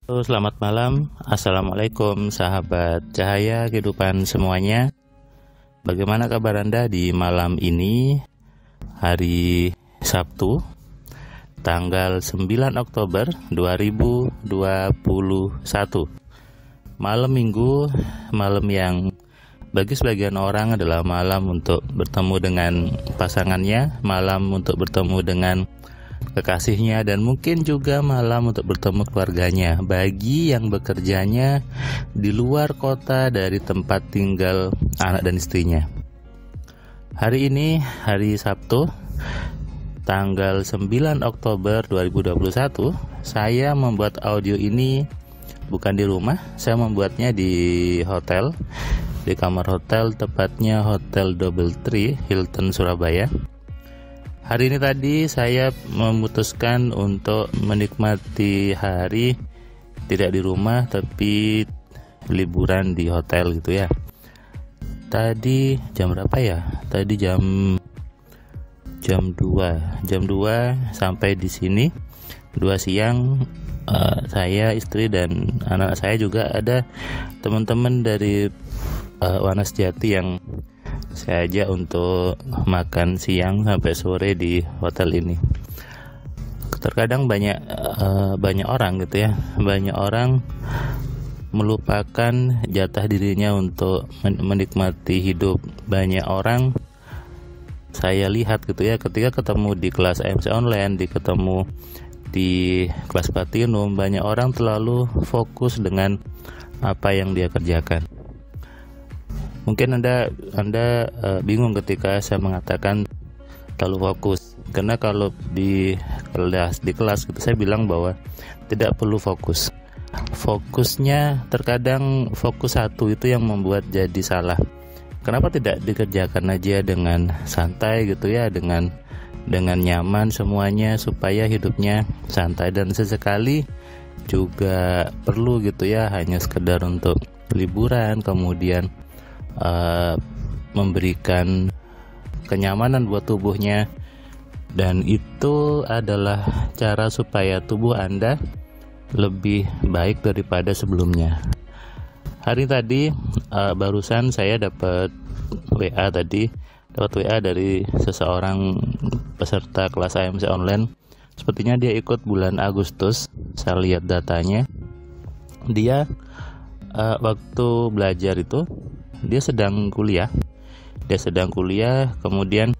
Halo, selamat malam. Assalamualaikum sahabat cahaya kehidupan semuanya. Bagaimana kabar Anda di malam ini? Hari Sabtu, tanggal 9 Oktober 2021. Malam Minggu, malam yang bagi sebagian orang adalah malam untuk bertemu dengan pasangannya, malam untuk bertemu dengan kekasihnya, dan mungkin juga malam untuk bertemu keluarganya bagi yang bekerjanya di luar kota dari tempat tinggal anak dan istrinya. Hari ini hari Sabtu tanggal 9 Oktober 2021, saya membuat audio ini bukan di rumah, saya membuatnya di hotel, di kamar hotel, tepatnya Hotel Double Tree Hilton Surabaya. Hari ini tadi saya memutuskan untuk menikmati hari tidak di rumah tapi liburan di hotel gitu ya. Tadi jam berapa ya? Tadi jam 2 sampai di sini 2 siang. Saya, istri dan anak saya, juga ada teman-teman dari Wanas Jati yang saya ajak untuk makan siang sampai sore di hotel ini. Terkadang banyak orang gitu ya, banyak orang melupakan jatah dirinya untuk menikmati hidup. Banyak orang saya lihat gitu ya, ketika ketemu di kelas AMC online, ketemu di kelas Platinum, banyak orang terlalu fokus dengan apa yang dia kerjakan. Mungkin Anda bingung ketika saya mengatakan terlalu fokus, karena kalau di kelas gitu saya bilang bahwa tidak perlu fokus. Fokusnya terkadang fokus satu itu yang membuat jadi salah. Kenapa tidak dikerjakan aja dengan santai gitu ya, dengan nyaman semuanya, supaya hidupnya santai, dan sesekali juga perlu gitu ya, hanya sekedar untuk liburan, kemudian memberikan kenyamanan buat tubuhnya, dan itu adalah cara supaya tubuh Anda lebih baik daripada sebelumnya. Hari tadi barusan saya dapat WA dari seseorang peserta kelas AMC online. Sepertinya dia ikut bulan Agustus. Saya lihat datanya, dia waktu belajar itu dia sedang kuliah, kemudian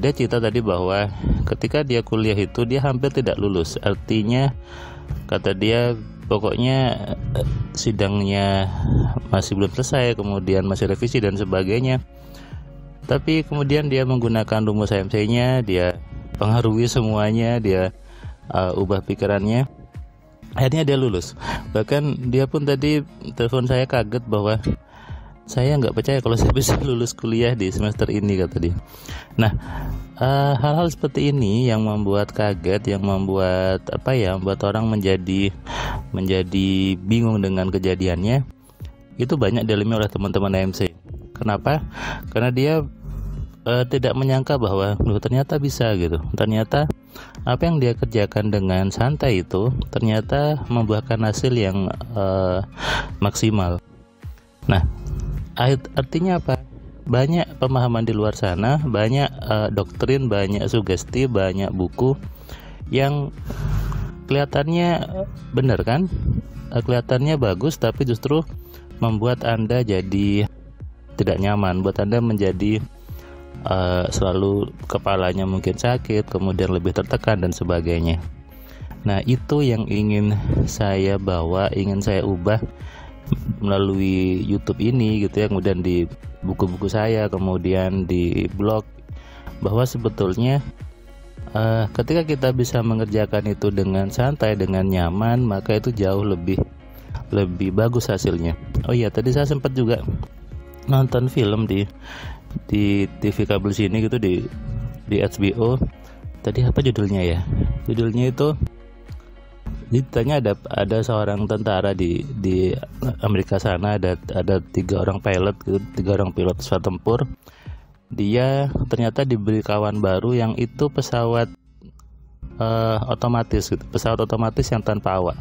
dia cerita tadi bahwa ketika dia kuliah itu dia hampir tidak lulus. Artinya, kata dia, pokoknya sidangnya masih belum selesai, kemudian masih revisi dan sebagainya. Tapi kemudian dia menggunakan rumus AMC-nya, dia pengaruhi semuanya, dia ubah pikirannya, akhirnya dia lulus. Bahkan dia pun tadi telepon saya kaget bahwa saya nggak percaya kalau saya bisa lulus kuliah di semester ini, kata dia. Nah, hal-hal seperti ini yang membuat kaget, yang membuat membuat orang menjadi bingung dengan kejadiannya. Itu banyak dialami oleh teman-teman AMC. Kenapa? Karena dia tidak menyangka bahwa ternyata bisa gitu. Ternyata apa yang dia kerjakan dengan santai itu ternyata membuahkan hasil yang maksimal. Nah, artinya apa? Banyak pemahaman di luar sana, banyak doktrin, banyak sugesti, banyak buku yang kelihatannya benar kan? Kelihatannya bagus, tapi justru membuat Anda jadi tidak nyaman, buat Anda menjadi selalu kepalanya mungkin sakit, kemudian lebih tertekan dan sebagainya. Nah, itu yang ingin saya bawa, ingin saya ubah melalui YouTube ini gitu ya, kemudian di buku-buku saya, kemudian di blog, bahwa sebetulnya ketika kita bisa mengerjakan itu dengan santai, dengan nyaman, maka itu jauh lebih bagus hasilnya. Oh iya, tadi saya sempat juga nonton film di TV kabel sini gitu, di HBO. Tadi apa judulnya ya? Judulnya itu ditanya ada seorang tentara di Amerika sana, ada 3 orang pilot gitu, 3 orang pilot pesawat tempur. Dia ternyata diberi kawan baru yang itu pesawat otomatis gitu, pesawat otomatis yang tanpa awak.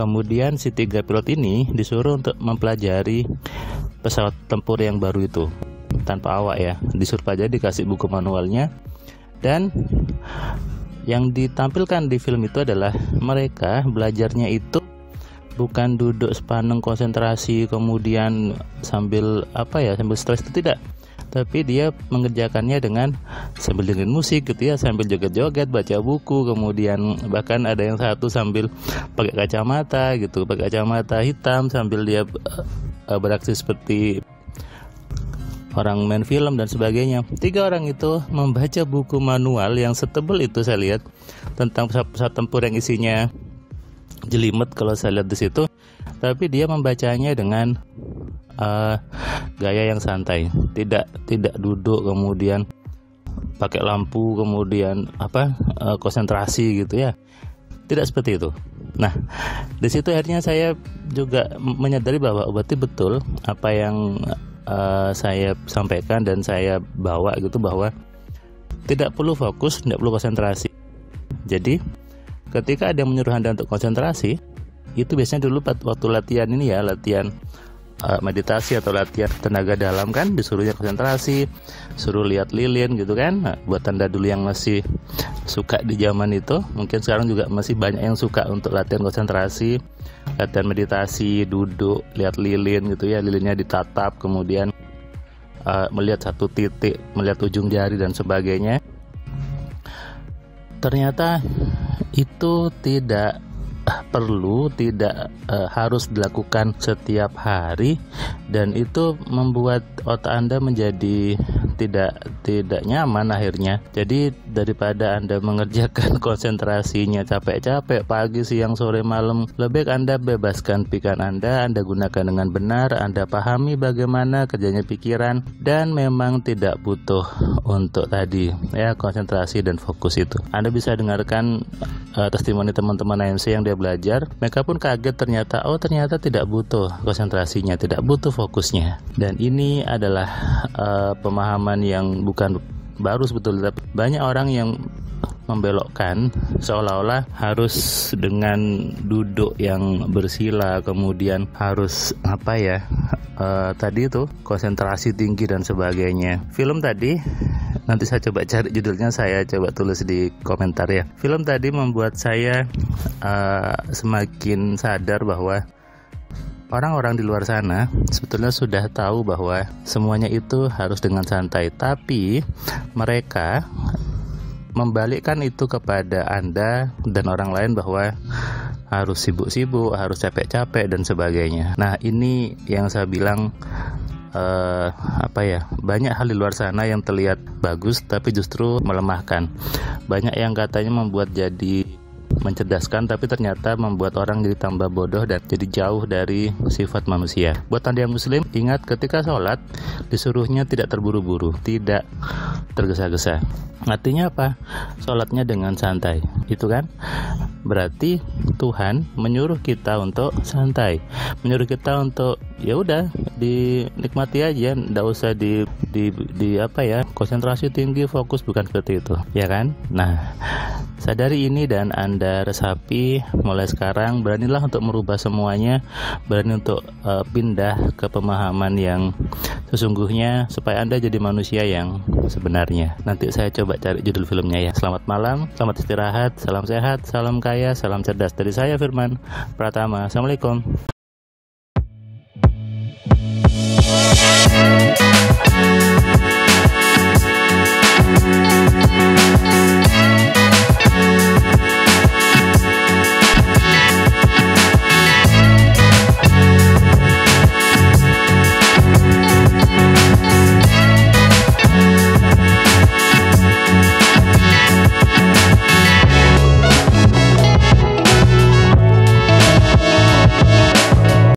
Kemudian si 3 pilot ini disuruh untuk mempelajari pesawat tempur yang baru itu tanpa awak ya, disuruh aja, dikasih buku manualnya. Dan yang ditampilkan di film itu adalah mereka belajarnya itu bukan duduk sepaneng konsentrasi kemudian sambil sambil stres, itu tidak, tapi dia mengerjakannya dengan sambil dengerin musik gitu ya, sambil joget-joget, baca buku, kemudian bahkan ada yang satu sambil pakai kacamata gitu, pakai kacamata hitam sambil dia beraksi seperti orang main film dan sebagainya. 3 orang itu membaca buku manual yang setebal itu, saya lihat, tentang pesawat tempur yang isinya jelimet kalau saya lihat di situ, tapi dia membacanya dengan gaya yang santai, tidak duduk kemudian pakai lampu kemudian konsentrasi gitu ya, tidak seperti itu. Nah, di situ akhirnya saya juga menyadari bahwa berarti betul apa yang saya sampaikan dan saya bawa gitu, bahwa tidak perlu fokus, tidak perlu konsentrasi. Jadi ketika ada yang menyuruh Anda untuk konsentrasi, itu biasanya dulu waktu latihan ini ya, latihan meditasi atau latihan tenaga dalam kan, disuruhnya konsentrasi, suruh lihat lilin gitu kan. Nah, buat Anda dulu yang masih suka di zaman itu, mungkin sekarang juga masih banyak yang suka untuk latihan konsentrasi, latihan meditasi, duduk, lihat lilin gitu ya, lilinnya ditatap, kemudian melihat satu titik, melihat ujung jari dan sebagainya. Ternyata itu tidak perlu, tidak harus dilakukan setiap hari, dan itu membuat otak Anda menjadi tidak nyaman akhirnya. Jadi daripada Anda mengerjakan konsentrasinya capek-capek pagi, siang, sore, malam, lebih baik Anda bebaskan pikiran Anda gunakan dengan benar, Anda pahami bagaimana kerjanya pikiran, dan memang tidak butuh untuk tadi ya konsentrasi dan fokus itu. Anda bisa dengarkan testimoni teman-teman AMC yang dia belajar, mereka pun kaget ternyata tidak butuh konsentrasinya, tidak butuh fokusnya. Dan ini adalah pemahaman yang bukan baru sebetulnya, tapi banyak orang yang membelokkan seolah-olah harus dengan duduk yang bersila, kemudian harus tadi itu konsentrasi tinggi dan sebagainya. Film tadi, nanti saya coba cari judulnya, saya coba tulis di komentar ya. Film tadi membuat saya semakin sadar bahwa orang-orang di luar sana sebetulnya sudah tahu bahwa semuanya itu harus dengan santai, tapi mereka membalikkan itu kepada Anda dan orang lain bahwa harus sibuk-sibuk, harus capek-capek dan sebagainya. Nah, ini yang saya bilang banyak hal di luar sana yang terlihat bagus tapi justru melemahkan. Banyak yang katanya membuat jadi mencerdaskan, tapi ternyata membuat orang jadi tambah bodoh dan jadi jauh dari sifat manusia. Buat Anda yang muslim, ingat ketika sholat disuruhnya tidak terburu-buru, tidak tergesa-gesa. Artinya apa? Sholatnya dengan santai, itu kan? Berarti Tuhan menyuruh kita untuk santai, menyuruh kita untuk ya udah dinikmati aja, nggak usah konsentrasi tinggi, fokus, bukan seperti itu, ya kan? Nah, sadari ini dan Anda resapi mulai sekarang. Beranilah untuk merubah semuanya, berani untuk pindah ke pemahaman yang sesungguhnya supaya Anda jadi manusia yang sebenarnya. Nanti saya coba cari judul filmnya ya. Selamat malam, selamat istirahat, salam sehat, salam kaya, salam cerdas dari saya Firman Pratama. Assalamualaikum.